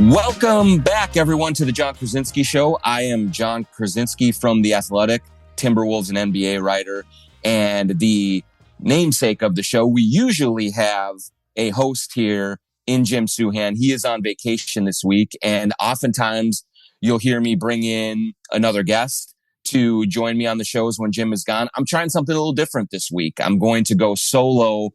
Welcome back, everyone, to the Jon Krawczynski Show. I am Jon Krawczynski from The Athletic, Timberwolves and NBA writer, and the namesake of the show. We usually have a host here in Jim Souhan. He is on vacation this week, and oftentimes you'll hear me bring in another guest to join me on the shows when Jim is gone. I'm trying something a little different this week. I'm going to go solo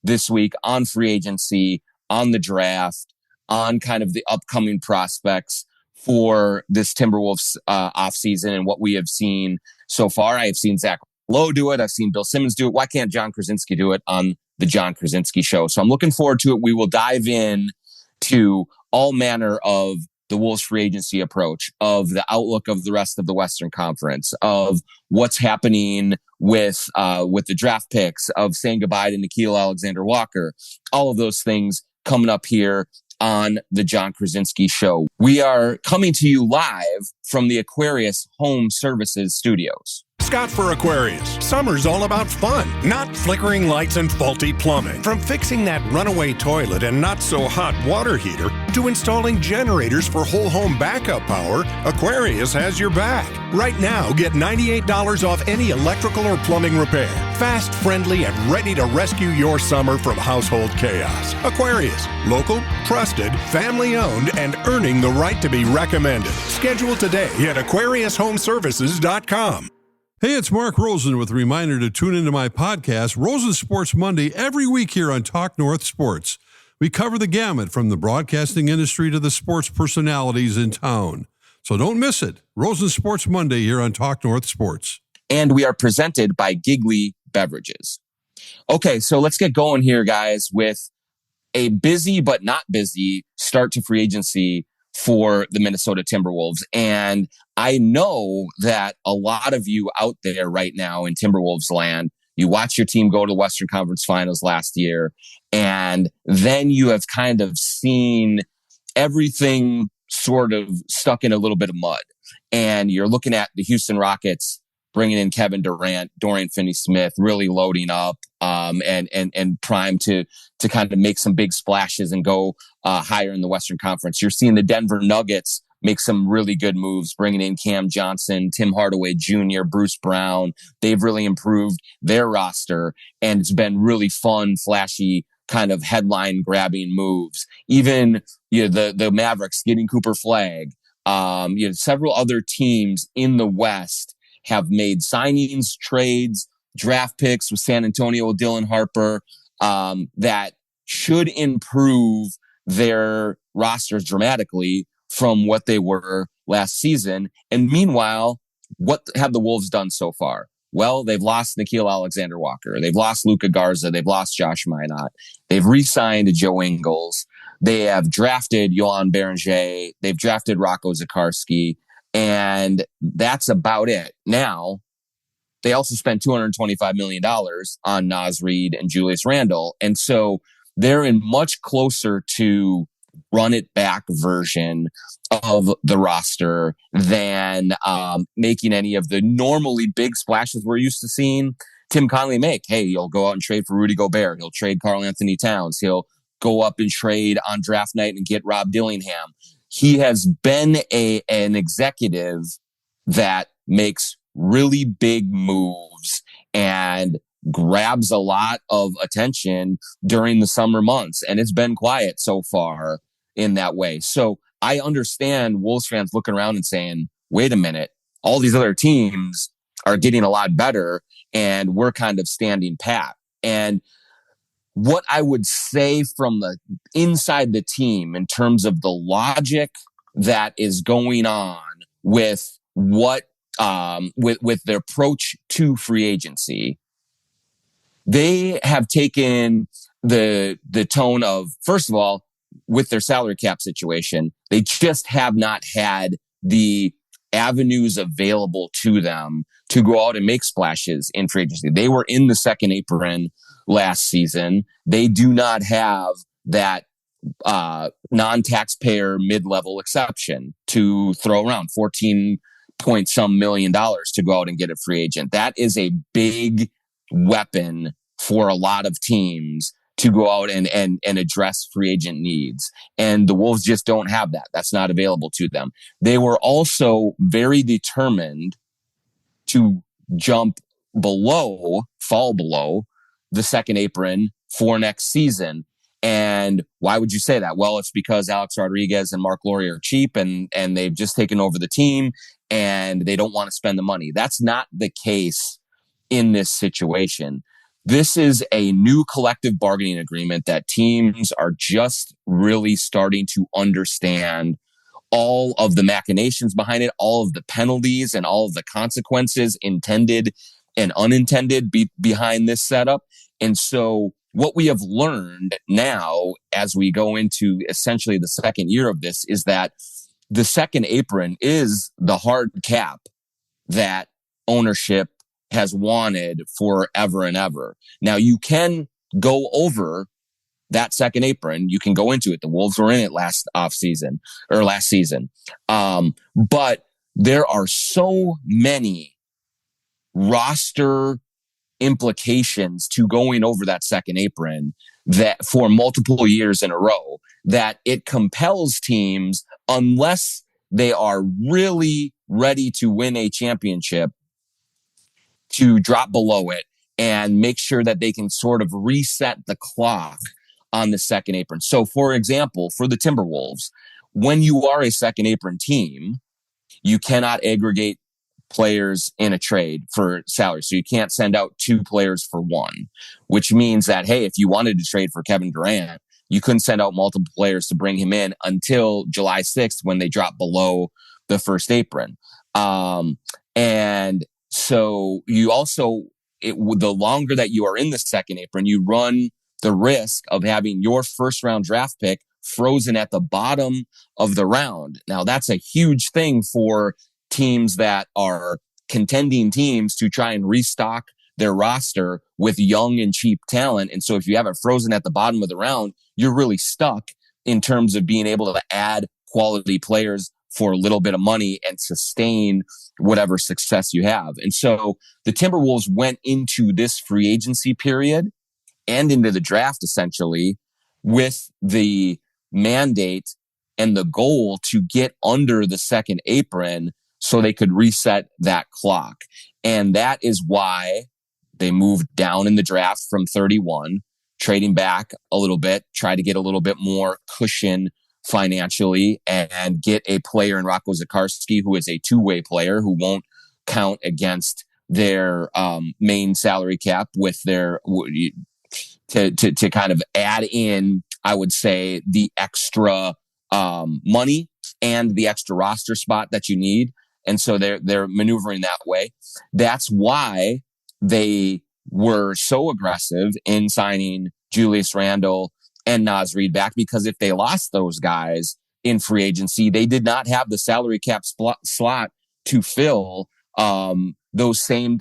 this week on free agency, on the draft, on kind of the upcoming prospects for this Timberwolves offseason and what we have seen so far. I have seen Zach Lowe do it. I've seen Bill Simmons do it. Why can't Jon Krawczynski do it on the Jon Krawczynski Show? So I'm looking forward to it. We will dive in to all manner of the Wolves free agency approach, of the outlook of the rest of the Western Conference, of what's happening with the draft picks, of saying goodbye to Nickeil Alexander-Walker, all of those things coming up here on the Jon Krawczynski Show. We are coming to you live from the Aquarius Home Services Studios. Scott for Aquarius. Summer's all about fun, not flickering lights and faulty plumbing. From fixing that runaway toilet and not so hot water heater to installing generators for whole home backup power, Aquarius has your back. Right now, get $98 off any electrical or plumbing repair. Fast, friendly, and ready to rescue your summer from household chaos. Aquarius. Local, trusted, family-owned, and earning the right to be recommended. Schedule today at AquariusHomeservices.com. Hey, it's Mark Rosen with a reminder to tune into my podcast, Rosen Sports Monday, every week here on Talk North Sports. We cover the gamut from the broadcasting industry to the sports personalities in town. So don't miss it. Rosen Sports Monday here on Talk North Sports. And we are presented by Giggly Beverages. Okay, so let's get going here, guys, with a busy but not busy start to free agency for the Minnesota Timberwolves. And I know that a lot of you out there right now in Timberwolves land, you watch your team go to the Western Conference Finals last year, and then you have kind of seen everything sort of stuck in a little bit of mud. And you're looking at the Houston Rockets bringing in Kevin Durant, Dorian Finney-Smith, really loading up, and primed to kind of make some big splashes and go higher in the Western Conference. You're seeing the Denver Nuggets make some really good moves, bringing in Cam Johnson, Tim Hardaway Jr., Bruce Brown. They've really improved their roster, and it's been really fun, flashy, kind of headline-grabbing moves. Even the Mavericks getting Cooper Flagg. Several other teams in the West have made signings, trades, draft picks with San Antonio with Dylan Harper that should improve their rosters dramatically from what they were last season. And meanwhile, what have the Wolves done so far? Well, they've lost Nickeil Alexander-Walker. They've lost Luka Garza. They've lost Josh Minott. They've re-signed Joe Ingles. They have drafted Yohan Beringer. They've drafted Rocco Zikarsky. And that's about it. Now, they also spent $225 million on Naz Reid and Julius Randle. And so they're in much closer to run it back version of the roster than making any of the normally big splashes we're used to seeing Tim Connelly make. Hey, he'll go out and trade for Rudy Gobert. He'll trade Karl Anthony Towns. He'll go up and trade on draft night and get Rob Dillingham. He has been an executive that makes really big moves and grabs a lot of attention during the summer months. And it's been quiet so far in that way. So I understand Wolves fans looking around and saying, wait a minute, all these other teams are getting a lot better and we're kind of standing pat. And what I would say from the inside the team in terms of the logic that is going on with what with their approach to free agency, they have taken the tone of, first of all, with their salary cap situation, they just have not had the avenues available to them to go out and make splashes in free agency. They were in the second apron last season. They do not have that non-taxpayer mid-level exception to throw around 14 point some million dollars to go out and get a free agent. That is a big weapon for a lot of teams to go out and address free agent needs. And the Wolves just don't have that. That's not available to them. They were also very determined to fall below the second apron for next season. And why would you say that? Well, it's because Alex Rodriguez and Mark Laurie are cheap and they've just taken over the team and they don't want to spend the money. That's not the case in this situation. This is a new collective bargaining agreement that teams are just really starting to understand all of the machinations behind it, all of the penalties and all of the consequences intended and unintended behind this setup. And so what we have learned now as we go into essentially the second year of this is that the second apron is the hard cap that ownership has wanted forever and ever. Now you can go over that second apron. You can go into it. The Wolves were in it last season. But there are so many roster implications to going over that second apron that for multiple years in a row that it compels teams, unless they are really ready to win a championship, to drop below it and make sure that they can sort of reset the clock on the second apron. So for example, for the Timberwolves, when you are a second apron team, you cannot aggregate players in a trade for salary. So you can't send out two players for one, which means that, hey, if you wanted to trade for Kevin Durant, you couldn't send out multiple players to bring him in until July 6th when they drop below the first apron. And so you also, the longer that you are in the second apron, you run the risk of having your first round draft pick frozen at the bottom of the round. Now that's a huge thing for teams that are contending teams to try and restock their roster with young and cheap talent. And so if you have it frozen at the bottom of the round, you're really stuck in terms of being able to add quality players for a little bit of money and sustain whatever success you have. And so the Timberwolves went into this free agency period and into the draft essentially with the mandate and the goal to get under the second apron so they could reset that clock. And that is why they moved down in the draft from 31, trading back a little bit, try to get a little bit more cushion financially and get a player in Rocco Zikarsky who is a two-way player who won't count against their main salary cap with their to kind of add in, I would say, the extra money and the extra roster spot that you need. And so they're maneuvering that way. That's why they were so aggressive in signing Julius Randle and Naz Reid back, because if they lost those guys in free agency, they did not have the salary cap slot to fill those same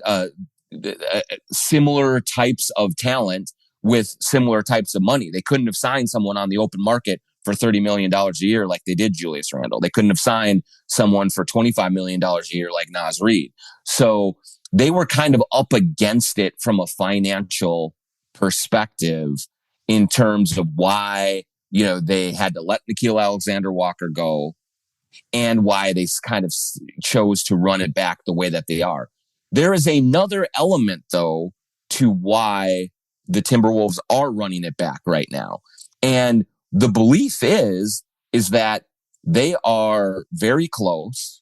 similar types of talent with similar types of money. They couldn't have signed someone on the open market for $30 million a year like they did Julius Randle. They couldn't have signed someone for $25 million a year like Naz Reid. So they were kind of up against it from a financial perspective in terms of why, they had to let Nickeil Alexander-Walker go and why they kind of chose to run it back the way that they are. There is another element, though, to why the Timberwolves are running it back right now. And the belief is that they are very close.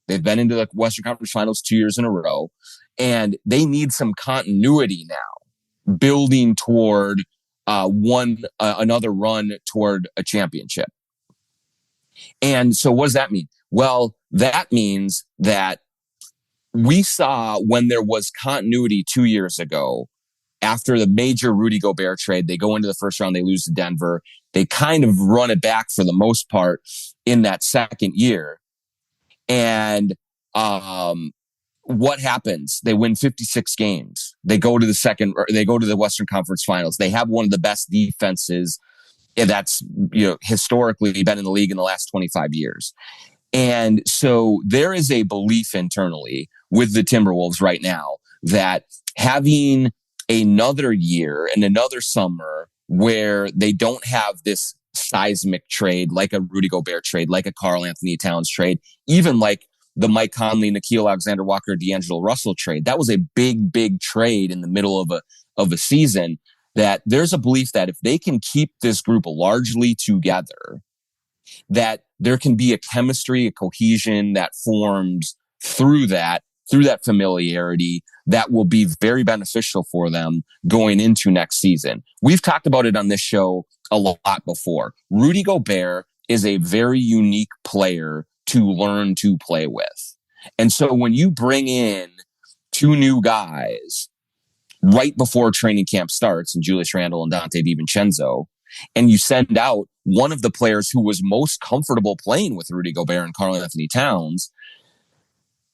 They've been into the Western Conference Finals 2 years in a row, and they need some continuity now, building toward another run toward a championship. And so what does that mean? Well, that means that we saw when there was continuity 2 years ago, after the major Rudy Gobert trade, they go into the first round, they lose to Denver. They kind of run it back for the most part in that second year. And what happens? They win 56 games. They go to the Western Conference Finals. They have one of the best defenses that's historically been in the league in the last 25 years. And so there is a belief internally with the Timberwolves right now that having another year and another summer where they don't have this seismic trade like a Rudy Gobert trade, like a Karl Anthony Towns trade, even like the Mike Conley, Nickeil Alexander-Walker, D'Angelo Russell trade. That was a big, big trade in the middle of a season, that there's a belief that if they can keep this group largely together, that there can be a chemistry, a cohesion that forms through that familiarity that will be very beneficial for them going into next season. We've talked about it on this show a lot before. Rudy Gobert is a very unique player to learn to play with. And so when you bring in two new guys right before training camp starts, and Julius Randle and Dante DiVincenzo, and you send out one of the players who was most comfortable playing with Rudy Gobert and Karl Anthony Towns,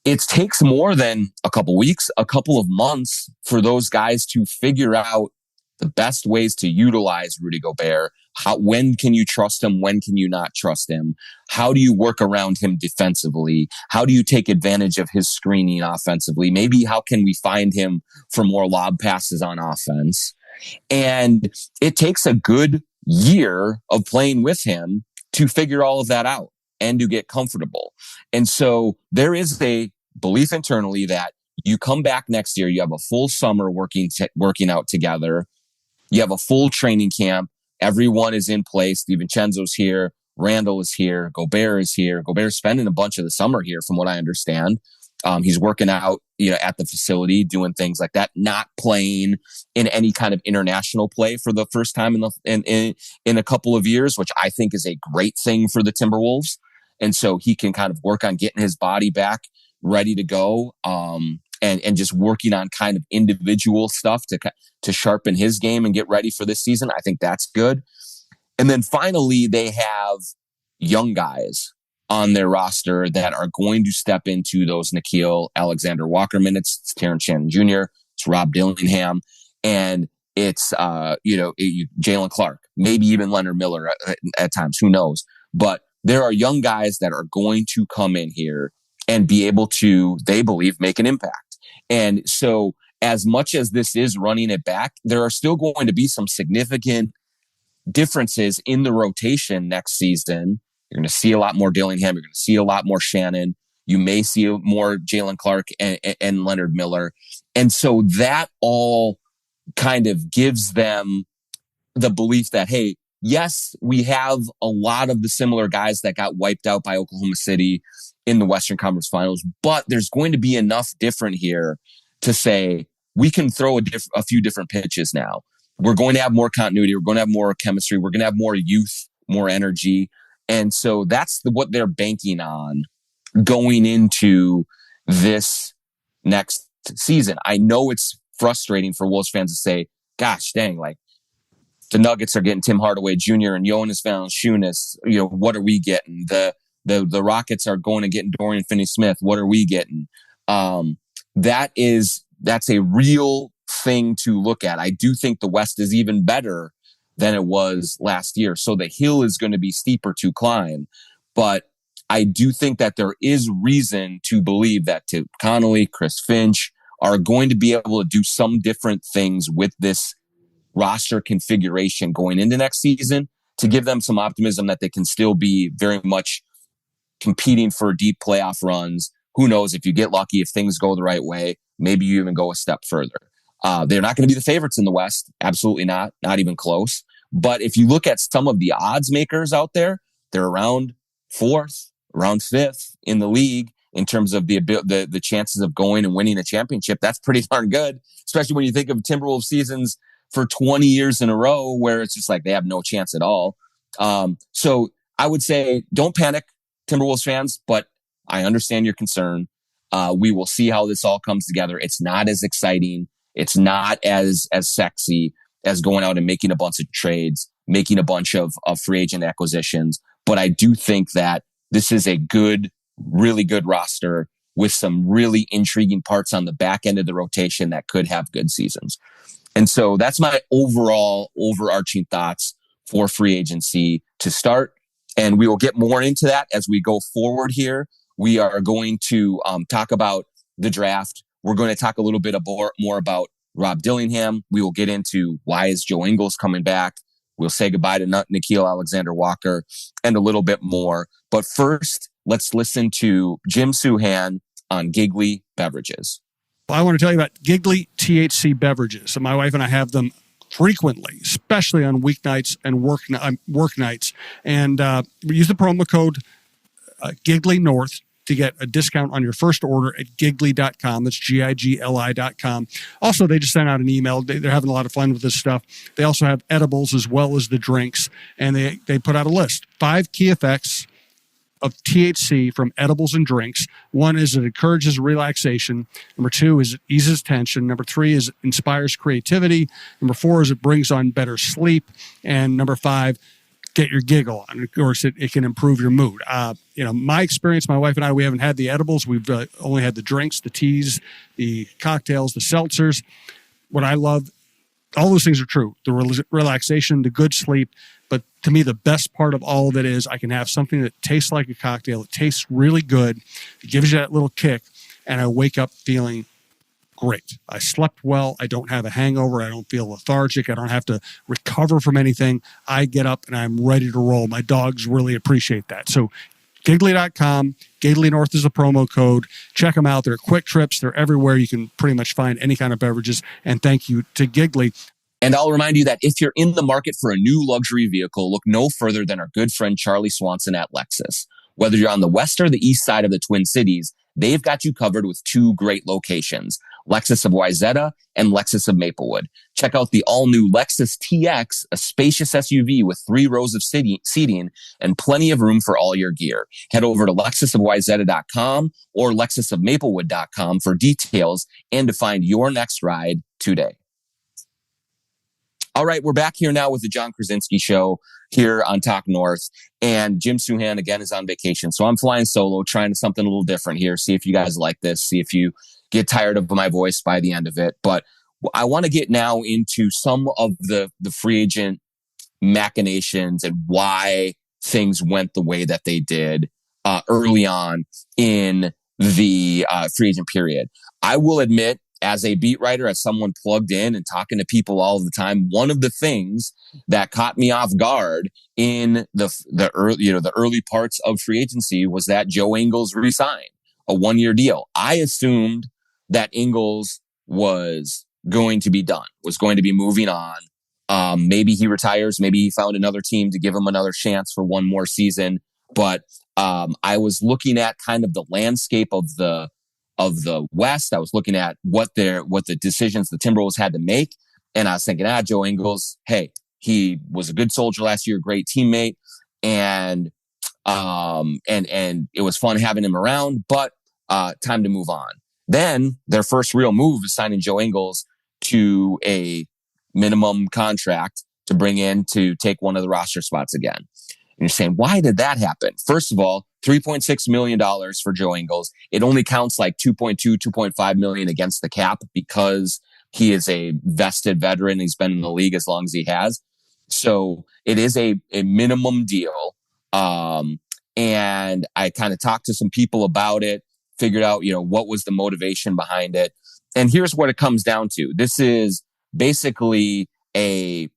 it takes more than a couple weeks, a couple of months for those guys to figure out the best ways to utilize Rudy Gobert. When can you trust him? When can you not trust him? How do you work around him defensively? How do you take advantage of his screening offensively? Maybe how can we find him for more lob passes on offense? And it takes a good year of playing with him to figure all of that out and to get comfortable. And so there is a belief internally that you come back next year, you have a full summer working out together. You have a full training camp. Everyone is in place. DiVincenzo's here. Randall is here. Gobert is here. Gobert's spending a bunch of the summer here, from what I understand. He's working out, at the facility, doing things like that, not playing in any kind of international play for the first time in a couple of years, which I think is a great thing for the Timberwolves. And so he can kind of work on getting his body back ready to go. And just working on kind of individual stuff to sharpen his game and get ready for this season. I think that's good. And then finally, they have young guys on their roster that are going to step into those Nickeil Alexander-Walker minutes. It's Terrence Shannon Jr., it's Rob Dillingham, and it's, Jalen Clark, maybe even Leonard Miller at times, who knows? But there are young guys that are going to come in here and be able to, they believe, make an impact. And so as much as this is running it back, there are still going to be some significant differences in the rotation next season. You're going to see a lot more Dillingham. You're going to see a lot more Shannon. You may see more Jalen Clark and Leonard Miller. And so that all kind of gives them the belief that, hey, yes, we have a lot of the similar guys that got wiped out by Oklahoma City in the Western Conference Finals, but there's going to be enough different here to say we can throw a few different pitches now. We're going to have more continuity. We're going to have more chemistry. We're going to have more youth, more energy. And so that's what they're banking on going into this next season. I know it's frustrating for Wolves fans to say, gosh, dang, like the Nuggets are getting Tim Hardaway Jr. and Jonas Valanciunas. What are we getting? The Rockets are going to get Dorian Finney-Smith. What are we getting? That's a real thing to look at. I do think the West is even better than it was last year. So the hill is going to be steeper to climb. But I do think that there is reason to believe that Tim Connolly, Chris Finch are going to be able to do some different things with this roster configuration going into next season to give them some optimism that they can still be very much competing for deep playoff runs. Who knows, if you get lucky, if things go the right way, maybe you even go a step further. They're not going to be the favorites in the West. Absolutely not even close. But if you look at some of the odds makers out there, they're around fourth, around fifth in the league in terms of the chances of going and winning a championship. That's pretty darn good, especially when you think of Timberwolves seasons for 20 years in a row where it's just like they have no chance at all. So I would say don't panic, Timberwolves fans, but I understand your concern. We will see how this all comes together. It's not as exciting. It's not as sexy as going out and making a bunch of trades, making a bunch of free agent acquisitions. But I do think that this is a really good roster with some really intriguing parts on the back end of the rotation that could have good seasons. And so that's my overarching thoughts for free agency to start. And we will get more into that as we go forward here. We are going to talk about the draft. We're going to talk a little bit more about Rob Dillingham. We will get into why is Joe Ingles coming back. We'll say goodbye to Nickeil Alexander-Walker and a little bit more. But first, let's listen to Jim Souhan on Giggly beverages. I want to tell you about Giggly THC beverages. So my wife and I have them frequently, especially on weeknights and work nights. And we use the promo code Giggly North to get a discount on your first order at giggly.com. That's GIGLI.com. Also, they just sent out an email. They're having a lot of fun with this stuff. They also have edibles as well as the drinks. And they put out a list. 5 key effects of THC from edibles and drinks. 1 is it encourages relaxation. Number 2 is it eases tension. Number 3 is it inspires creativity. Number 4 is it brings on better sleep. And number 5, get your giggle on. Of course, it can improve your mood. My experience, my wife and I, we haven't had the edibles. We've only had the drinks, the teas, the cocktails, the seltzers. What I love, all those things are true. The relaxation, the good sleep. But to me, the best part of all of it is I can have something that tastes like a cocktail. It tastes really good. It gives you that little kick. And I wake up feeling great. I slept well. I don't have a hangover. I don't feel lethargic. I don't have to recover from anything. I get up and I'm ready to roll. My dogs really appreciate that. So Giggly.com, Giggly North is the promo code. Check them out. They're quick trips. They're everywhere. You can pretty much find any kind of beverages. And thank you to Giggly. And I'll remind you that if you're in the market for a new luxury vehicle, look no further than our good friend Charlie Swanson at Lexus. Whether you're on the west or the east side of the Twin Cities, they've got you covered with 2 great locations, Lexus of Wayzata and Lexus of Maplewood. Check out the all-new Lexus TX, a spacious SUV with 3 rows of seating and plenty of room for all your gear. Head over to lexusofwayzata.com or lexusofmaplewood.com for details and to find your next ride today. All right, we're back here now with the Jon Krawczynski Show here on Talk North. And Jim Souhan, again, is on vacation. So I'm flying solo, trying something a little different here. See if you guys like this. See if you get tired of my voice by the end of it. But I want to get now into some of the free agent machinations and why things went the way that they did early on in the free agent period. I will admit, as a beat writer, as someone plugged in and talking to people all the time, one of the things that caught me off guard in the early parts of free agency was that Joe Ingles resigned a 1-year deal. I assumed that Ingles was going to be done, was going to be moving on. Maybe he retires. Maybe he found another team to give him another chance for one more season. But I was looking at kind of the landscape of the West. I was looking at what the decisions the Timberwolves had to make. And I was thinking, Joe Ingles, hey, he was a good soldier last year, great teammate. And it was fun having him around, but time to move on. Then their first real move is signing Joe Ingles to a minimum contract to bring in to take one of the roster spots again. And you're saying, why did that happen? First of all, $3.6 million for Joe Ingles. It only counts like 2.5 million against the cap because he is a vested veteran. He's been in the league as long as he has. So it is a minimum deal. And I kind of talked to some people about it, figured out, what was the motivation behind it. And here's what it comes down to. This is basically a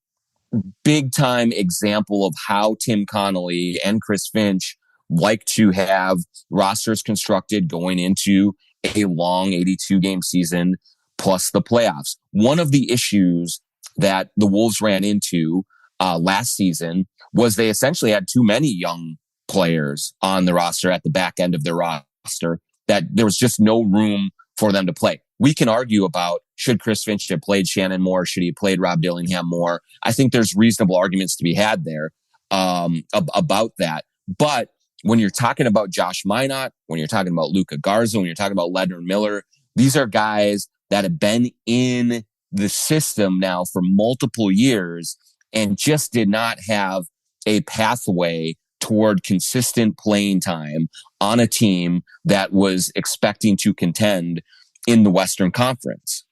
big time example of how Tim Connolly and Chris Finch like to have rosters constructed going into a long 82 game season plus the playoffs. One of the issues that the Wolves ran into last season was they essentially had too many young players on the roster at the back end of their roster that there was just no room for them to play. We can argue about should Chris Finch have played Shannon more? Should he have played Rob Dillingham more? I think there's reasonable arguments to be had there about that. But when you're talking about Josh Minott, when you're talking about Luka Garza, when you're talking about Leonard Miller, these are guys that have been in the system now for multiple years and just did not have a pathway toward consistent playing time on a team that was expecting to contend in the Western Conference.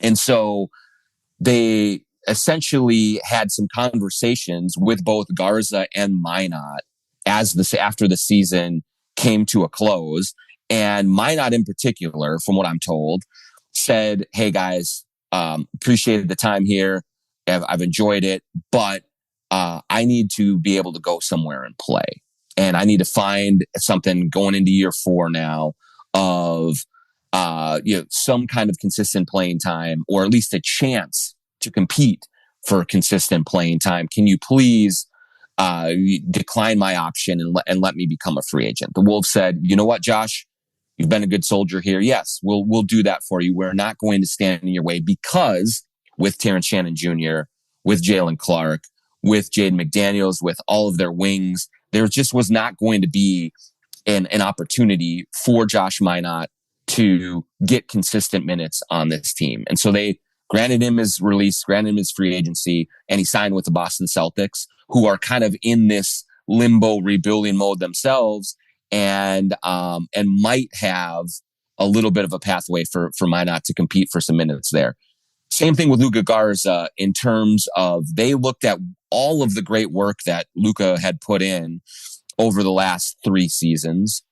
And so they essentially had some conversations with both Garza and Minott after the season came to a close. And Minott in particular, from what I'm told, said, hey guys, appreciated the time here. I've enjoyed it, but I need to be able to go somewhere and play. And I need to find something going into year 4 now of, some kind of consistent playing time, or at least a chance to compete for consistent playing time. Can you please, decline my option and let me become a free agent? The Wolves said, you know what, Josh, you've been a good soldier here. Yes, we'll do that for you. We're not going to stand in your way, because with Terrence Shannon Jr., with Jalen Clark, with Jaden McDaniels, with all of their wings, there just was not going to be an opportunity for Josh Minott to get consistent minutes on this team. And so they granted him his release, granted him his free agency, and he signed with the Boston Celtics, who are kind of in this limbo rebuilding mode themselves, and might have a little bit of a pathway for Minott to compete for some minutes there. Same thing with Luka Garza, in terms of they looked at all of the great work that Luka had put in over the last 3 seasons.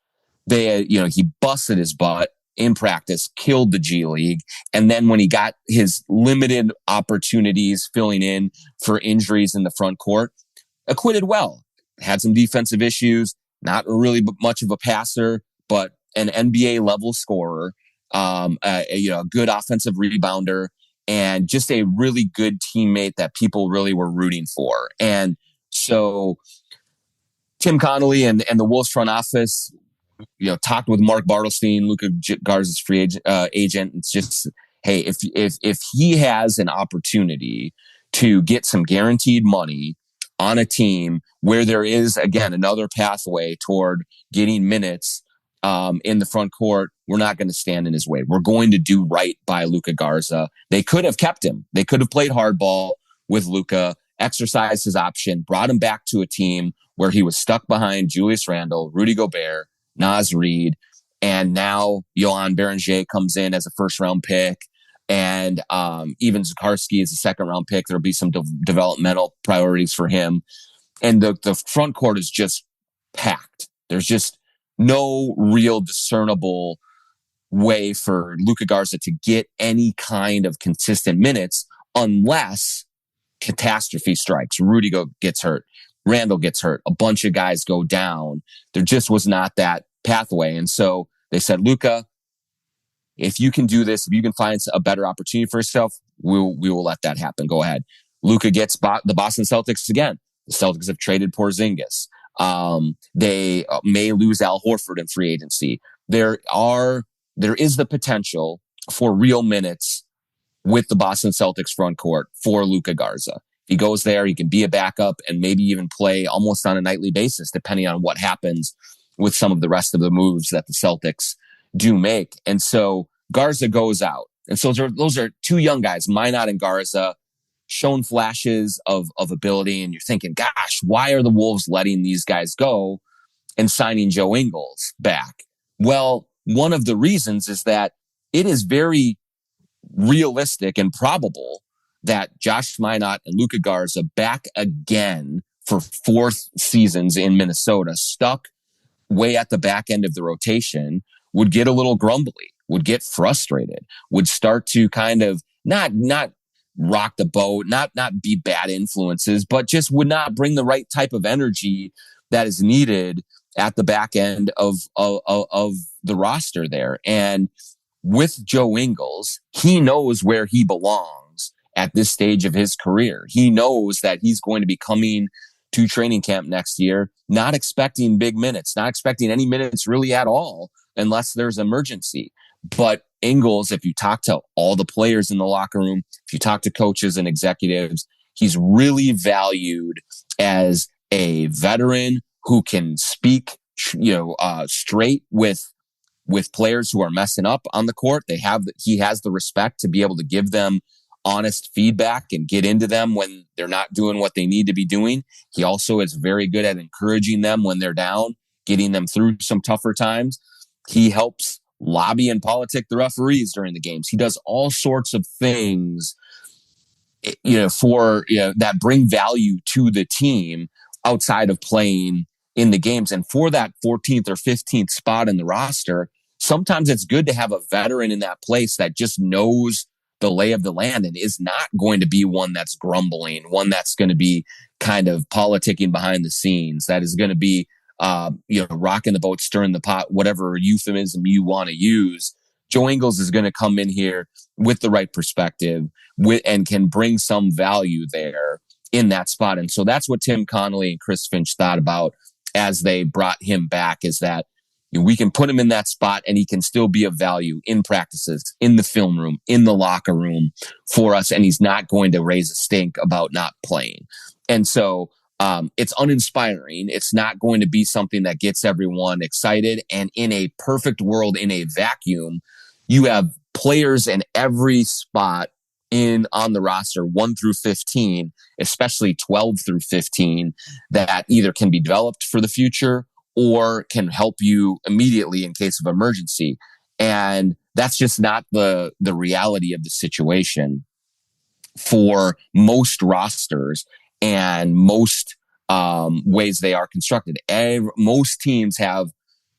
He busted his butt in practice, killed the G League. And then when he got his limited opportunities filling in for injuries in the front court, acquitted well. Had some defensive issues, not really much of a passer, but an NBA level scorer, a good offensive rebounder, and just a really good teammate that people really were rooting for. And so Tim Connolly and the Wolves front office, talked with Mark Bartelstein, Luka Garza's free agent. It's just, hey, if he has an opportunity to get some guaranteed money on a team where there is, again, another pathway toward getting minutes in the front court, we're not going to stand in his way. We're going to do right by Luka Garza. They could have kept him. They could have played hardball with Luka, exercised his option, brought him back to a team where he was stuck behind Julius Randle, Rudy Gobert, Naz Reid, and now Johan Berenger comes in as a first-round pick, and even Zakarsky is a second-round pick. There'll be some developmental priorities for him. And the front court is just packed. There's just no real discernible way for Luka Garza to get any kind of consistent minutes unless catastrophe strikes. Rudy gets hurt. Randall gets hurt. A bunch of guys go down. There just was not that pathway. And so they said, Luka, if you can do this, if you can find a better opportunity for yourself, we will let that happen. Go ahead. Luka gets the Boston Celtics again. The Celtics have traded Porzingis. They may lose Al Horford in free agency. There is the potential for real minutes with the Boston Celtics front court for Luka Garza. He goes there, he can be a backup and maybe even play almost on a nightly basis, depending on what happens with some of the rest of the moves that the Celtics do make. And so Garza goes out. And so those are 2 young guys, Minott and Garza, shown flashes of ability. And you're thinking, gosh, why are the Wolves letting these guys go and signing Joe Ingles back? Well, one of the reasons is that it is very realistic and probable that Josh Minott and Luka Garza back again for 4th seasons in Minnesota, stuck way at the back end of the rotation, would get a little grumbly, would get frustrated, would start to kind of not rock the boat, not be bad influences, but just would not bring the right type of energy that is needed at the back end of the roster there. And with Joe Ingles, he knows where he belongs at this stage of his career. He knows that he's going to be coming to training camp next year, not expecting big minutes, not expecting any minutes really at all, unless there's emergency. But Ingles, if you talk to all the players in the locker room, if you talk to coaches and executives, he's really valued as a veteran who can speak, straight with players who are messing up on the court. He has the respect to be able to give them honest feedback and get into them when they're not doing what they need to be doing. He also is very good at encouraging them when they're down, getting them through some tougher times. He helps lobby and politic the referees during the games. He does all sorts of things, that bring value to the team outside of playing in the games. And for that 14th or 15th spot in the roster, sometimes it's good to have a veteran in that place that just knows the lay of the land and is not going to be one that's grumbling, one that's going to be kind of politicking behind the scenes, that is going to be, rocking the boat, stirring the pot, whatever euphemism you want to use. Joe Ingles is going to come in here with the right perspective and can bring some value there in that spot. And so that's what Tim Connolly and Chris Finch thought about as they brought him back, is that we can put him in that spot and he can still be of value in practices, in the film room, in the locker room for us. And he's not going to raise a stink about not playing. And so it's uninspiring. It's not going to be something that gets everyone excited. And in a perfect world, in a vacuum, you have players in every spot on the roster, 1 through 15, especially 12 through 15, that either can be developed for the future or can help you immediately in case of emergency. And that's just not the reality of the situation for most rosters and most ways they are constructed. Most teams have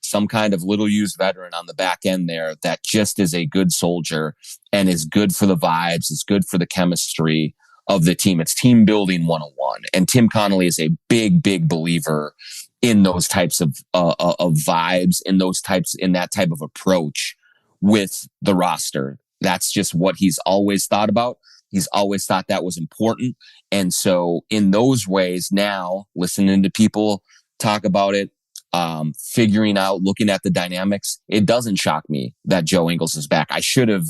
some kind of little used veteran on the back end there that just is a good soldier and is good for the vibes, is good for the chemistry of the team. It's team building 101. And Tim Connolly is a big, big believer in those types of vibes, in that type of approach with the roster. That's just what he's always thought about. He's always thought that was important. And so in those ways now, listening to people talk about it, figuring out, looking at the dynamics, it doesn't shock me that Joe Ingles is back. I should have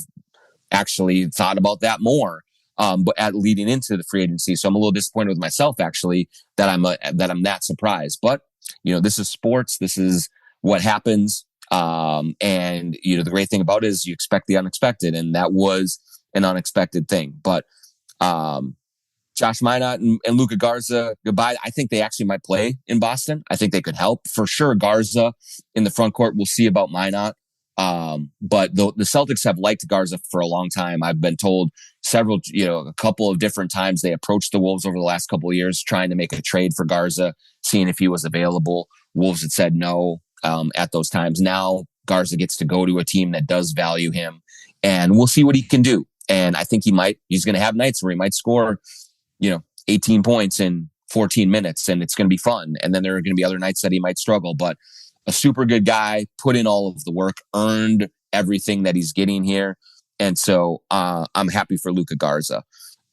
actually thought about that more, but leading into the free agency. So I'm a little disappointed with myself, actually, that I'm that surprised. But this is sports. This is what happens. And the great thing about it is you expect the unexpected, and that was an unexpected thing. But Josh Minot and Luka Garza, goodbye. I think they actually might play in Boston. I think they could help for sure. Garza in the front court. We'll see about Minot. But the Celtics have liked Garza for a long time. I've been told a couple of different times they approached the Wolves over the last couple of years trying to make a trade for Garza, seeing if he was available. Wolves had said no at those times. Now Garza gets to go to a team that does value him, and we'll see what he can do. And I think he's going to have nights where he might score 18 points in 14 minutes, and it's going to be fun. And then there are going to be other nights that he might struggle, but a super good guy, put in all of the work, earned everything that he's getting here. And so I'm happy for Luka Garza.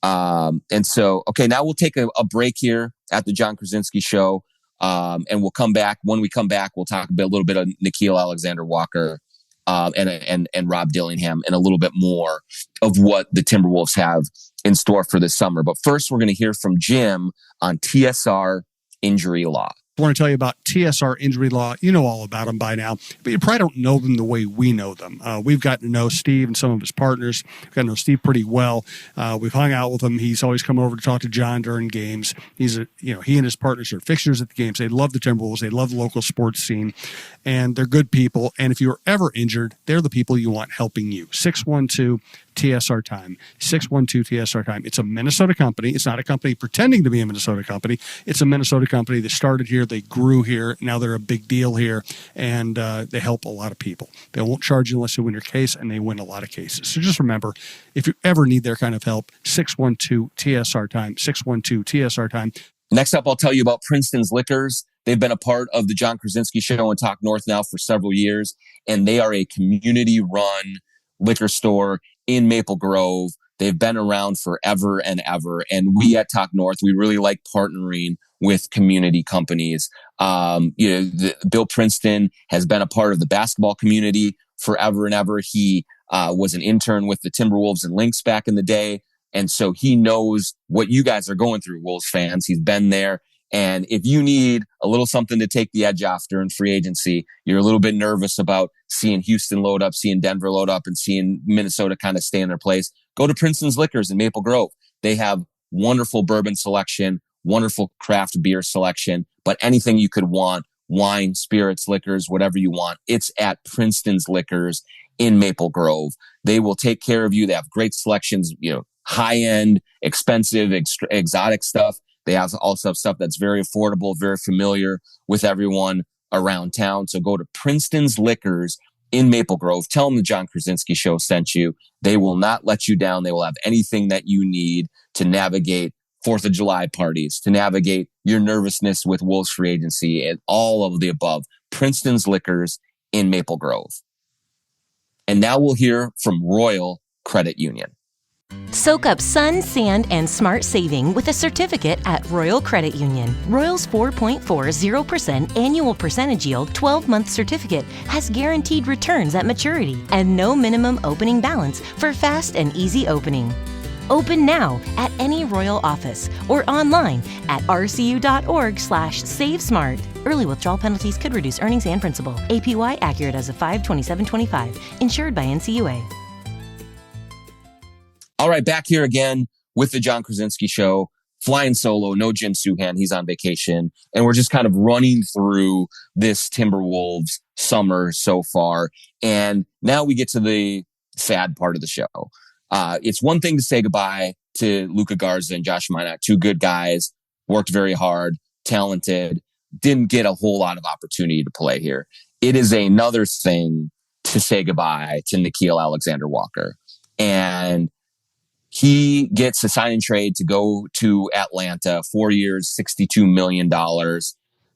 And so, okay, now we'll take a break here at the Jon Krawczynski Show. And we'll come back. When we come back, we'll talk a little bit of Nickeil Alexander-Walker and Rob Dillingham, and a little bit more of what the Timberwolves have in store for this summer. But first, we're going to hear from Jim on TSR injury law. I want to tell you about TSR Injury Law. You know all about them by now, but you probably don't know them the way we know them. We've gotten to know Steve and some of his partners. We've gotten to know Steve pretty well. We've hung out with him. He's always come over to talk to John during games. He and his partners are fixtures at the games. They love the Timberwolves. They love the local sports scene, and they're good people. And if you're ever injured, they're the people you want helping you. 612 TSR Time. 612 TSR Time. It's a Minnesota company. It's not a company pretending to be a Minnesota company. It's a Minnesota company that started here. They grew here. Now they're a big deal here, and they help a lot of people. They won't charge you unless you win your case, and they win a lot of cases. So just remember, if you ever need their kind of help, 612 TSR Time. 612 TSR Time. Next up, I'll tell you about Princeton's Liquors. They've been a part of the Jon Krawczynski Show and Talk North now for several years, and they are a community-run liquor store in Maple Grove. They've been around forever and ever. And we at Talk North, we really like partnering with community companies. Bill Princeton has been a part of the basketball community forever and ever. He was an intern with the Timberwolves and Lynx back in the day. And so he knows what you guys are going through, Wolves fans. He's been there. And if you need a little something to take the edge off during free agency, you're a little bit nervous about seeing Houston load up, seeing Denver load up, and seeing Minnesota kind of stay in their place, go to Princeton's Liquors in Maple Grove. They have wonderful bourbon selection, wonderful craft beer selection, but anything you could want, wine, spirits, liquors, whatever you want, it's at Princeton's Liquors in Maple Grove. They will take care of you. They have great selections, high-end, expensive, exotic stuff. They also have stuff that's very affordable, very familiar with everyone around town. So go to Princeton's Liquors in Maple Grove. Tell them the Jon Krawczynski Show sent you. They will not let you down. They will have anything that you need to navigate 4th of July parties, to navigate your nervousness with Wolves free agency and all of the above. Princeton's Liquors in Maple Grove. And now we'll hear from Royal Credit Union. Soak up sun, sand, and smart saving with a certificate at Royal Credit Union. Royal's 4.40% annual percentage yield 12-month certificate has guaranteed returns at maturity and no minimum opening balance for fast and easy opening. Open now at any Royal office or online at rcu.org/savesmart. Early withdrawal penalties could reduce earnings and principal. APY accurate as of 5/27/25. Insured by NCUA. All right, back here again with the Jon Krawczynski Show, flying solo, no Jim Suhan, he's on vacation, and we're just kind of running through this Timberwolves summer so far, and now we get to the sad part of the show. It's one thing to say goodbye to Luka Garza and Josh Minot, two good guys, worked very hard, talented, didn't get a whole lot of opportunity to play here. It is another thing to say goodbye to Nickeil Alexander-Walker, and he gets a sign and trade to go to Atlanta, 4 years, $62 million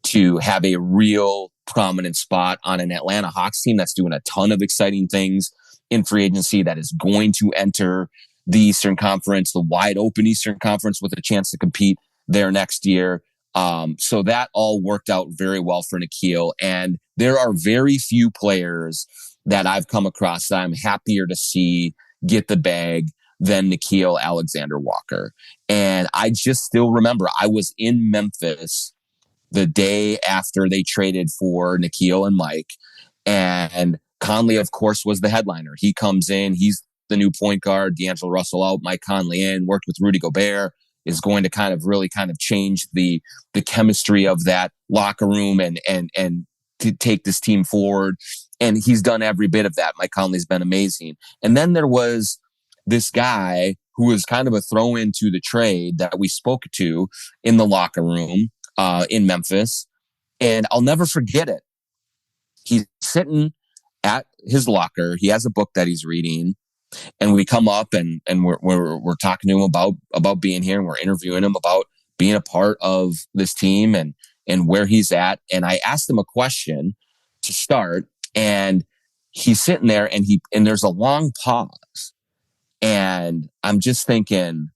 to have a real prominent spot on an Atlanta Hawks team that's doing a ton of exciting things in free agency, that is going to enter the Eastern Conference, the wide open Eastern Conference, with a chance to compete there next year. So that all worked out very well for Nickeil. And there are very few players that I've come across that I'm happier to see get the bag than Nickeil Alexander-Walker. And I just still remember I was in Memphis the day after they traded for Nickeil and Mike. And Conley, of course, was the headliner. He comes in, he's the new point guard, D'Angelo Russell out, Mike Conley in, worked with Rudy Gobert, is going to kind of really kind of change the chemistry of that locker room and to take this team forward. And he's done every bit of that. Mike Conley's been amazing. And then there was this guy who was kind of a throw into the trade that we spoke to in the locker room in Memphis. And I'll never forget it. He's sitting at his locker. He has a book that he's reading. And we come up and we're talking to him about being here, and we're interviewing him about being a part of this team and where he's at. And I asked him a question to start, and he's sitting there and there's a long pause. And I'm just thinking,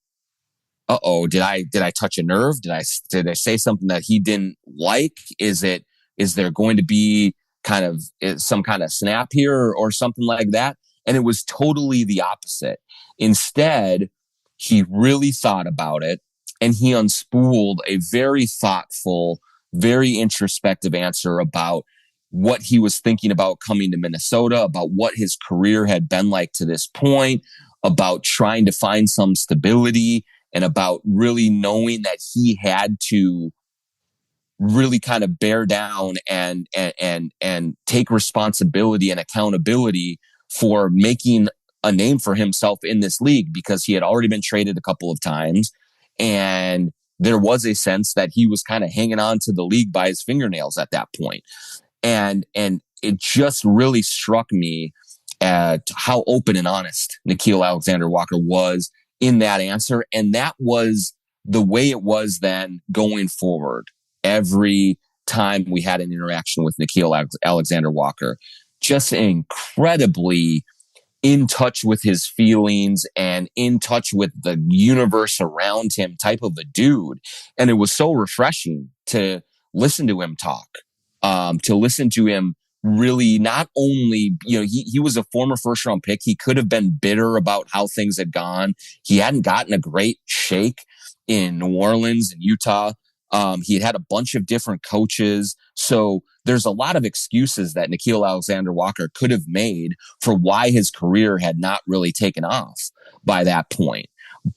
did I touch a nerve? Did I say something that he didn't like? Is there going to be kind of some kind of snap here or something like that? And it was totally the opposite. Instead, he really thought about it, and he unspooled a very thoughtful, very introspective answer about what he was thinking about coming to Minnesota, about what his career had been like to this point, about trying to find some stability, and about really knowing that he had to really kind of bear down and take responsibility and accountability for making a name for himself in this league, because he had already been traded a couple of times. And there was a sense that he was kind of hanging on to the league by his fingernails at that point. And it just really struck me at how open and honest Nickeil Alexander-Walker was in that answer. And that was the way it was then going forward. Every time we had an interaction with Nickeil Alexander-Walker, just incredibly in touch with his feelings and in touch with the universe around him type of a dude. And it was so refreshing to listen to him talk, to listen to him really not only, he was a former first round pick. He could have been bitter about how things had gone. He hadn't gotten a great shake in New Orleans and Utah. He had a bunch of different coaches. So there's a lot of excuses that Nickeil Alexander-Walker could have made for why his career had not really taken off by that point.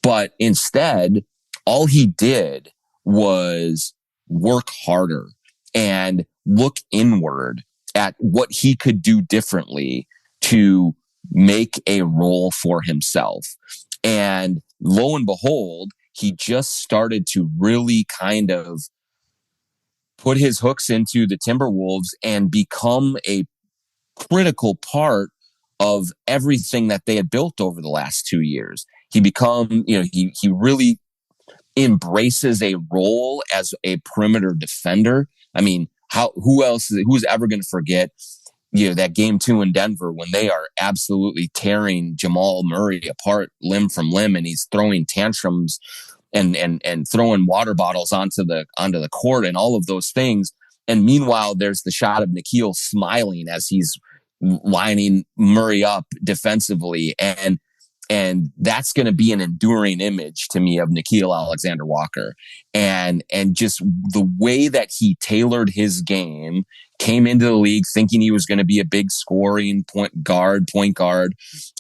But instead, all he did was work harder and look inward at what he could do differently to make a role for himself. And lo and behold, he just started to really kind of put his hooks into the Timberwolves and become a critical part of everything that they had built over the last 2 years. He really embraces a role as a perimeter defender. I mean, who's ever going to forget, that game 2 in Denver when they are absolutely tearing Jamal Murray apart limb from limb, and he's throwing tantrums and throwing water bottles onto the court and all of those things. And meanwhile, there's the shot of Nickeil smiling as he's lining Murray up defensively. And that's going to be an enduring image to me of Nickeil Alexander-Walker. And just the way that he tailored his game, came into the league thinking he was going to be a big scoring point guard,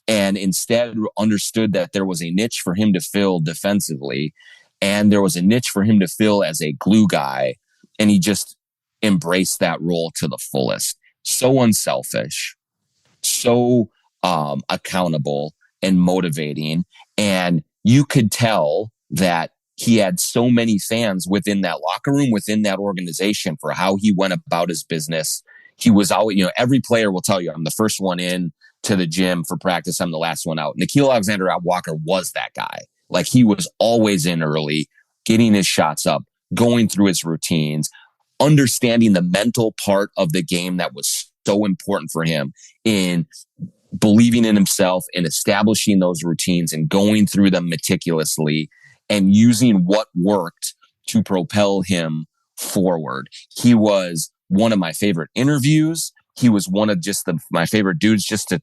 and instead understood that there was a niche for him to fill defensively, and there was a niche for him to fill as a glue guy. And he just embraced that role to the fullest. So unselfish, so accountable and motivating. And you could tell that he had so many fans within that locker room, within that organization, for how he went about his business. He was always, every player will tell you, I'm the first one in to the gym for practice, I'm the last one out. Nickeil Alexander-Walker was that guy. Like, he was always in early, getting his shots up, going through his routines, understanding the mental part of the game that was so important for him in believing in himself and establishing those routines and going through them meticulously and using what worked to propel him forward. He was one of my favorite interviews. He was one of just my favorite dudes just to,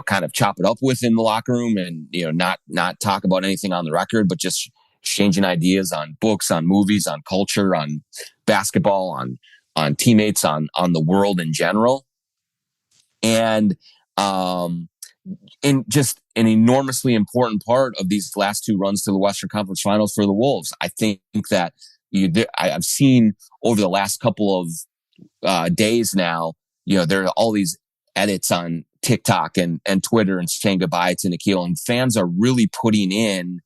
kind of chop it up with in the locker room and, not talk about anything on the record, but just exchanging ideas on books, on movies, on culture, on basketball, on teammates, on the world in general. And just an enormously important part of these last 2 runs to the Western Conference Finals for the Wolves. I think that I've seen over the last couple of days now, there are all these edits on TikTok and Twitter and saying goodbye to Nickeil, and fans are really putting in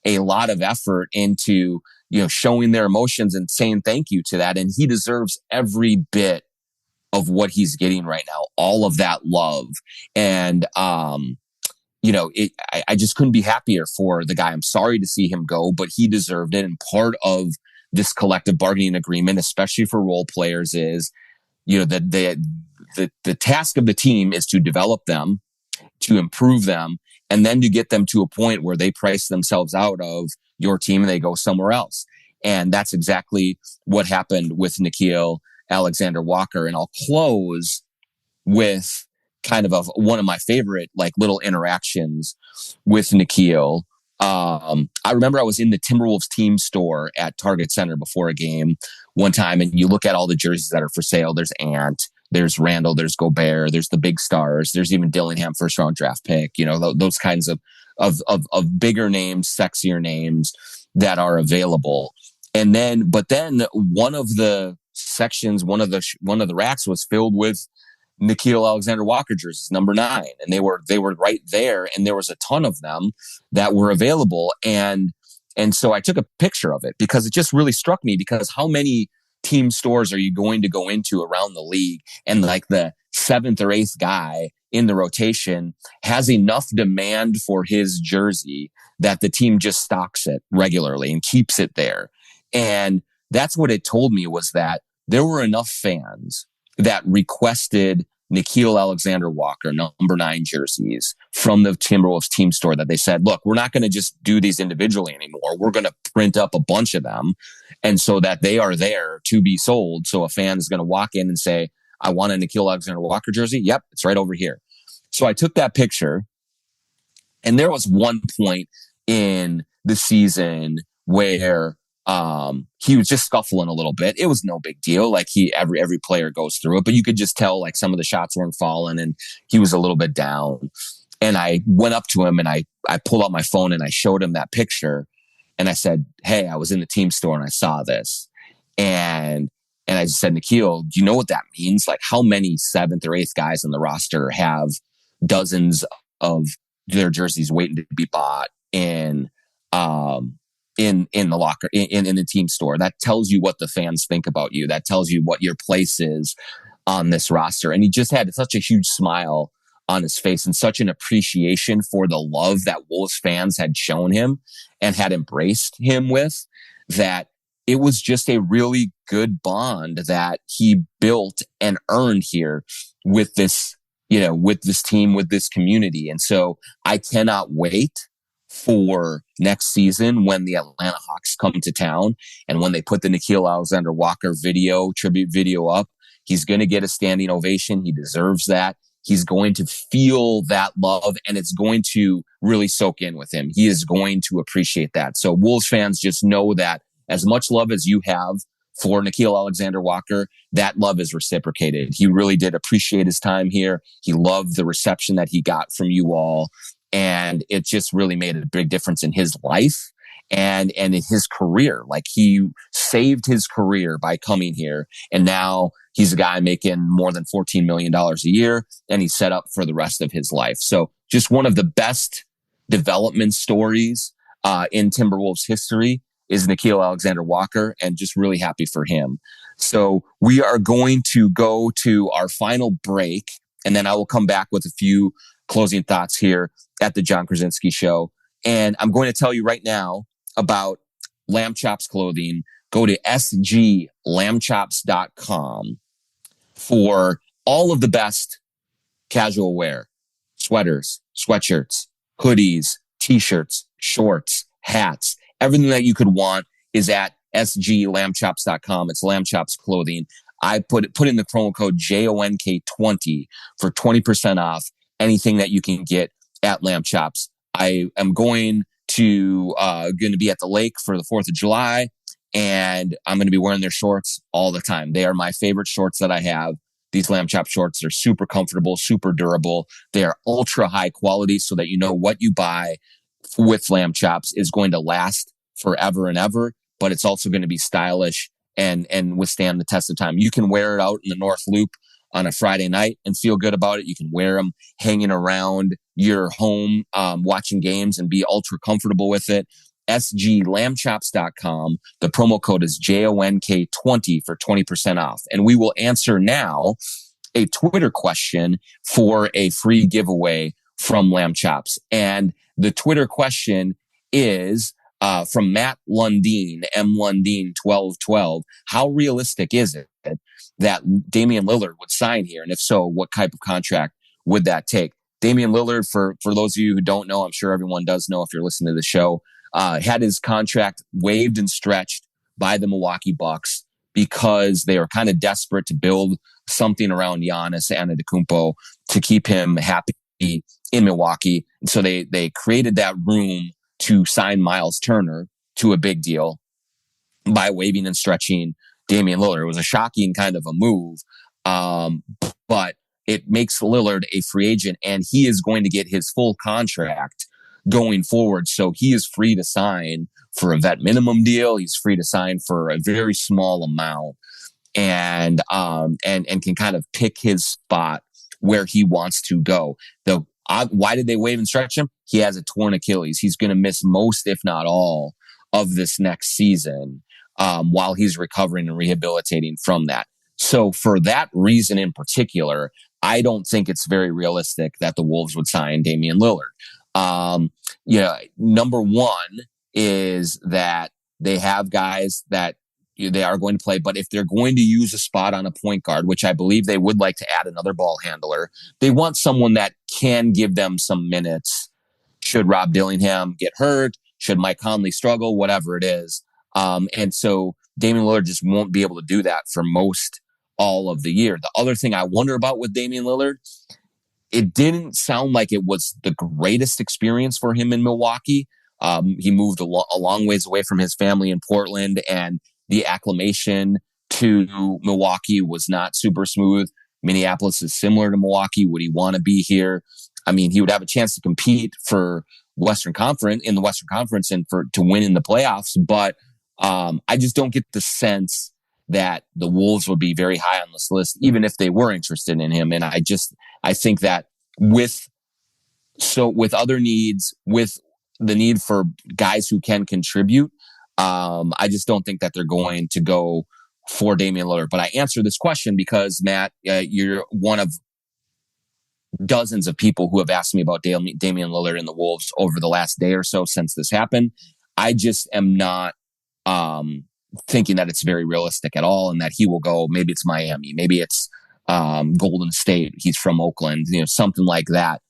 a lot of effort into, showing their emotions and saying thank you to that. And he deserves every bit of what he's getting right now, all of that love. And, I just couldn't be happier for the guy. I'm sorry to see him go, but he deserved it. And part of this collective bargaining agreement, especially for role players, is, the task of the team is to develop them, to improve them, and then to get them to a point where they price themselves out of your team and they go somewhere else. And that's exactly what happened with Nickeil Alexander-Walker. And I'll close with kind of one of my favorite little interactions with Nickeil. I remember I was in the Timberwolves team store at Target Center before a game one time, and you look at all the jerseys that are for sale. There's Ant, there's Randall, there's Gobert, there's the big stars, there's even Dillingham first round draft pick, those kinds of bigger names, sexier names that are available. But then one of the sections, one of the racks was filled with Nickeil Alexander-Walker jerseys, number 9. And they were right there. And there was a ton of them that were available. And so I took a picture of it because it just really struck me, because how many team stores are you going to go into around the league, and the 7th or 8th guy in the rotation has enough demand for his jersey that the team just stocks it regularly and keeps it there. And that's what it told me, was that there were enough fans that requested Nickeil Alexander-Walker number 9 jerseys from the Timberwolves team store that they said, look, we're not going to just do these individually anymore. We're going to print up a bunch of them, and so that they are there to be sold. So a fan is going to walk in and say, I want a Nickeil Alexander-Walker jersey. Yep, it's right over here. So I took that picture, and there was one point in the season where he was just scuffling a little bit. It was no big deal. Every player goes through it, but you could just tell some of the shots weren't falling and he was a little bit down. And I went up to him and I pulled out my phone and I showed him that picture, and I said, hey, I was in the team store and I saw this. And I just said, Nickeil, do you know what that means? How many 7th or 8th guys on the roster have dozens of their jerseys waiting to be bought in the locker, in the team store? That tells you what the fans think about you. That tells you what your place is on this roster. And he just had such a huge smile on his face and such an appreciation for the love that Wolves fans had shown him and had embraced him with, that it was just a really good bond that he built and earned here with this, with this team, with this community. And so I cannot wait for next season when the Atlanta Hawks come to town and when they put the Nickeil Alexander-Walker tribute video up. He's going to get a standing ovation. He deserves that. He's going to feel that love, and it's going to really soak in with him. He is going to appreciate that. So Wolves fans, just know that as much love as you have for Nickeil Alexander-Walker, that love is reciprocated. He really did appreciate his time here. He loved the reception that he got from you all, and it just really made a big difference in his life and in his career. Like, he saved his career by coming here, and now he's a guy making more than $14 million a year, and he's set up for the rest of his life. So just one of the best development stories in Timberwolves history is Nickeil Alexander-Walker, and just really happy for him. So we are going to go to our final break, and then I will come back with a few closing thoughts here at the Jon Krawczynski Show. And I'm going to tell you right now about Lamb Chops clothing. Go to sglambchops.com for all of the best casual wear: sweaters, sweatshirts, hoodies, t-shirts, shorts, hats. Everything that you could want is at sglambchops.com. It's Lamb Chops clothing. I put in the promo code JONK20 for 20% off anything that you can get at Lamb Chops. I am going to be at the lake for the 4th of July, and I'm going to be wearing their shorts all the time. They are my favorite shorts that I have. These Lamb Chop shorts are super comfortable, super durable. They are ultra high quality, so that you know what you buy with Lamb Chops is going to last forever and ever, but it's also going to be stylish and withstand the test of time. You can wear it out in the North Loop on a Friday night and feel good about it. You can wear them hanging around your home, watching games, and be ultra comfortable with it. sglambchops.com. The promo code is JONK20 for 20% off. And we will answer now a Twitter question for a free giveaway from Lamb Chops. And the Twitter question is from Matt Lundeen, M Lundeen 1212. How realistic is it that Damian Lillard would sign here? And if so, what type of contract would that take? Damian Lillard, for those of you who don't know, I'm sure everyone does know if you're listening to the show, had his contract waived and stretched by the Milwaukee Bucks because they were kind of desperate to build something around Giannis Antetokounmpo to keep him happy in Milwaukee. And so they created that room to sign Miles Turner to a big deal by waiving and stretching Damian Lillard. It was a shocking kind of a move, but it makes Lillard a free agent, and he is going to get his full contract going forward. So he is free to sign for a vet minimum deal. He's free to sign for a very small amount, and can kind of pick his spot where he wants to go. Why did they waive and stretch him? He has a torn Achilles. He's going to miss most, if not all, of this next season while he's recovering and rehabilitating from that. So for that reason in particular, I don't think it's very realistic that the Wolves would sign Damian Lillard. Number one is that they have guys that they are going to play, but if they're going to use a spot on a point guard, which I believe they would like to add another ball handler, they want someone that can give them some minutes should Rob Dillingham get hurt, should Mike Conley struggle, whatever it is. And so Damian Lillard just won't be able to do that for most all of the year. The other thing I wonder about with Damian Lillard, it didn't sound like it was the greatest experience for him in Milwaukee. He moved a long ways away from his family in Portland, and the acclimation to Milwaukee was not super smooth. Minneapolis is similar to Milwaukee. Would he want to be here? I mean, he would have a chance to compete for the Western Conference and to win in the playoffs. But I just don't get the sense that the Wolves would be very high on this list, even if they were interested in him. And I think that with other needs, with the need for guys who can contribute, I just don't think that they're going to go for Damian Lillard. But I answer this question because, Matt, you're one of dozens of people who have asked me about Damian Lillard and the Wolves over the last day or so since this happened. I just am not thinking that it's very realistic at all, and that he will go. Maybe it's Miami, maybe it's Golden State. He's from Oakland, something like that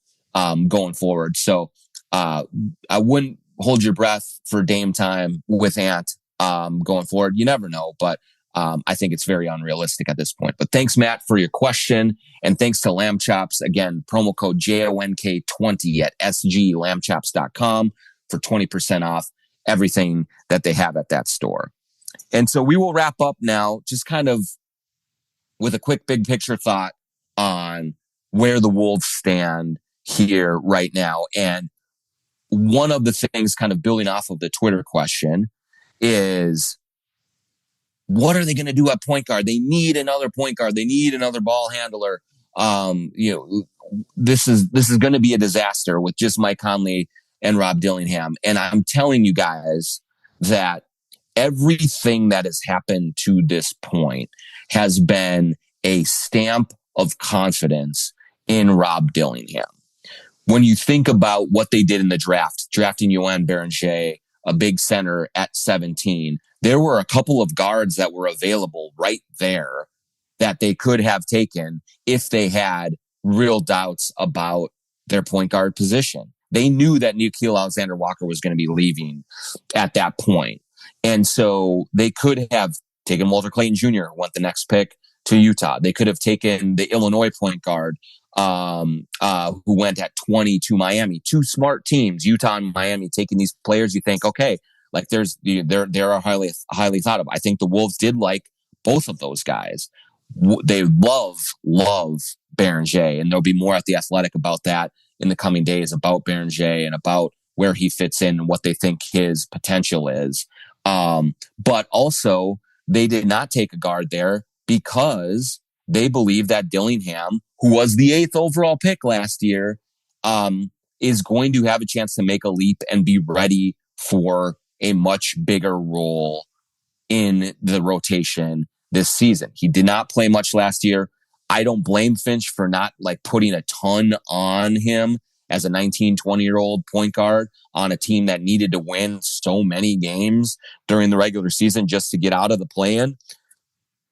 going forward. So I wouldn't hold your breath for Dame time with Ant going forward. You never know, but I think it's very unrealistic at this point. But thanks, Matt, for your question. And thanks to Lamb Chops. Again, promo code JONK20 at sglambchops.com for 20% off everything that they have at that store. And so we will wrap up now, just kind of with a quick big picture thought on where the Wolves stand here right now. And one of the things kind of building off of the Twitter question is, what are they going to do at point guard? They need another point guard. They need another ball handler. This is going to be a disaster with just Mike Conley and Rob Dillingham. And I'm telling you guys that everything that has happened to this point has been a stamp of confidence in Rob Dillingham. When you think about what they did in the draft, drafting Yoann Beringer, a big center at 17, there were a couple of guards that were available right there that they could have taken if they had real doubts about their point guard position. They knew that Nickeil Alexander-Walker was going to be leaving at that point. And so they could have taken Walter Clayton Jr., went the next pick to Utah. They could have taken the Illinois point guard, who went at 20 to Miami. Two smart teams, Utah and Miami, taking these players. You think, okay, like they're highly thought of. I think the Wolves did like both of those guys. They love Beringer, and there'll be more at The Athletic about that in the coming days, about Beringer and about where he fits in and what they think his potential is. But also they did not take a guard there because they believe that Dillingham, who was the 8th overall pick last year, is going to have a chance to make a leap and be ready for a much bigger role in the rotation this season. He did not play much last year. I don't blame Finch for not putting a ton on him as a 19, 20-year-old point guard on a team that needed to win so many games during the regular season just to get out of the play-in.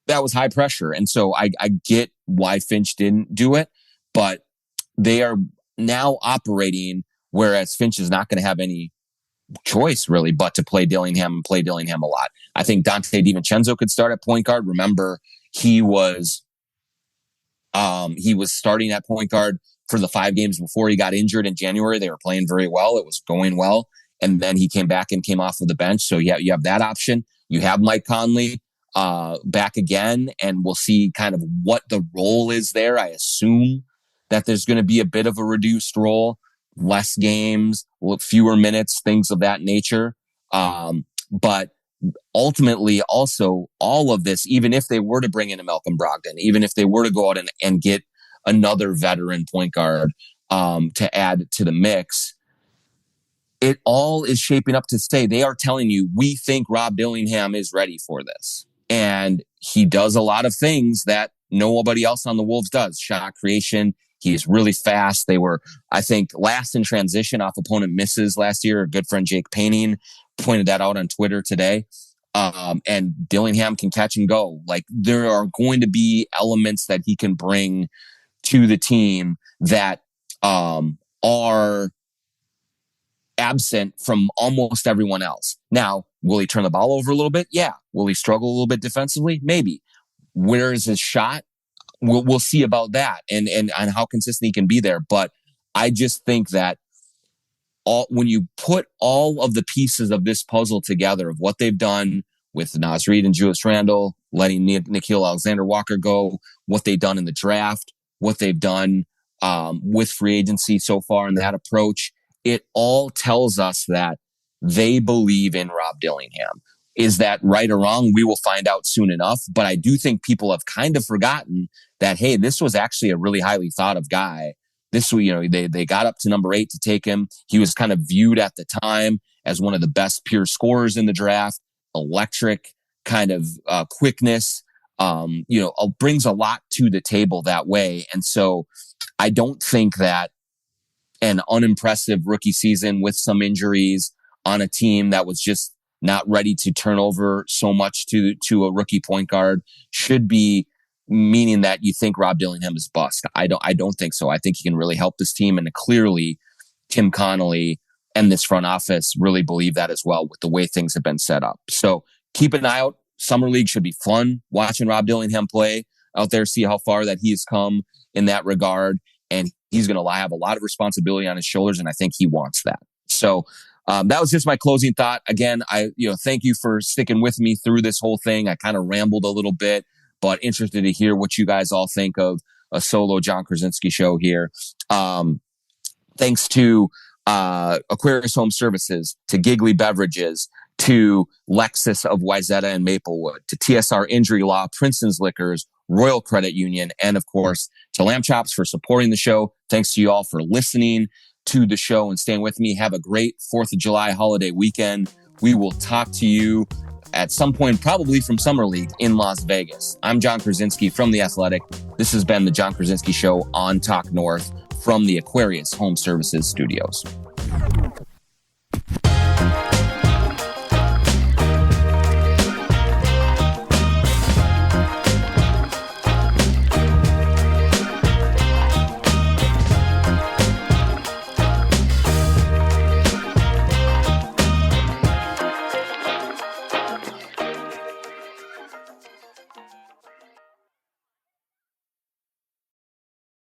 That was high pressure. And so I get why Finch didn't do it, but they are now operating, whereas Finch is not going to have any choice really but to play Dillingham and play Dillingham a lot. I think Dante DiVincenzo could start at point guard. Remember, he was starting at point guard for the 5 games before he got injured in January. They were playing very well. It was going well. And then he came back and came off of the bench. So yeah, you have that option. You have Mike Conley back again, and we'll see kind of what the role is there. I assume that there's going to be a bit of a reduced role, less games, fewer minutes, things of that nature. But ultimately also all of this, even if they were to bring in a Malcolm Brogdon, even if they were to go out and get another veteran point guard to add to the mix, it all is shaping up to say, they are telling you, we think Rob Dillingham is ready for this. And he does a lot of things that nobody else on the Wolves does. Shot creation. He is really fast. They were, I think, last in transition off opponent misses last year. Our good friend Jake Painting pointed that out on Twitter today. And Dillingham can catch and go. There are going to be elements that he can bring to the team that are absent from almost everyone else. Now, will he turn the ball over a little bit? Yeah. Will he struggle a little bit defensively? Maybe. Where is his shot? We'll see about that and how consistent he can be there. But I just think that when you put all of the pieces of this puzzle together of what they've done with Naz Reid and Julius Randle, letting Nickeil Alexander-Walker go, what they've done in the draft, what they've done with free agency so far in that approach, it all tells us that they believe in Rob Dillingham. Is that right or wrong? We will find out soon enough. But I do think people have kind of forgotten that, hey, this was actually a really highly thought of guy. This, they got up to number 8 to take him. He was kind of viewed at the time as one of the best pure scorers in the draft, electric, kind of quickness, brings a lot to the table that way. And so I don't think that an unimpressive rookie season with some injuries on a team that was just not ready to turn over so much to a rookie point guard should be meaning that you think Rob Dillingham is bust. I don't think so. I think he can really help this team. And clearly Tim Connolly and this front office really believe that as well with the way things have been set up. So keep an eye out. Summer League should be fun watching Rob Dillingham play out there, see how far that he's come in that regard. And he's going to have a lot of responsibility on his shoulders. And I think he wants that. So that was just my closing thought. Again, thank you for sticking with me through this whole thing. I kind of rambled a little bit, but interested to hear what you guys all think of a solo Jon Krawczynski show here. Thanks to Aquarius Home Services, to Giggly Beverages, to Lexus of Wayzata and Maplewood, to TSR Injury Law, Princeton's Liquors, Royal Credit Union, and of course to Lamb Chops for supporting the show. Thanks to you all for listening to the show and staying with me. Have a great 4th of July holiday weekend. We will talk to you at some point, probably from Summer League in Las Vegas. I'm Jon Krawczynski from The Athletic. This has been the Jon Krawczynski Show on Talk North from the Aquarius Home Services studios.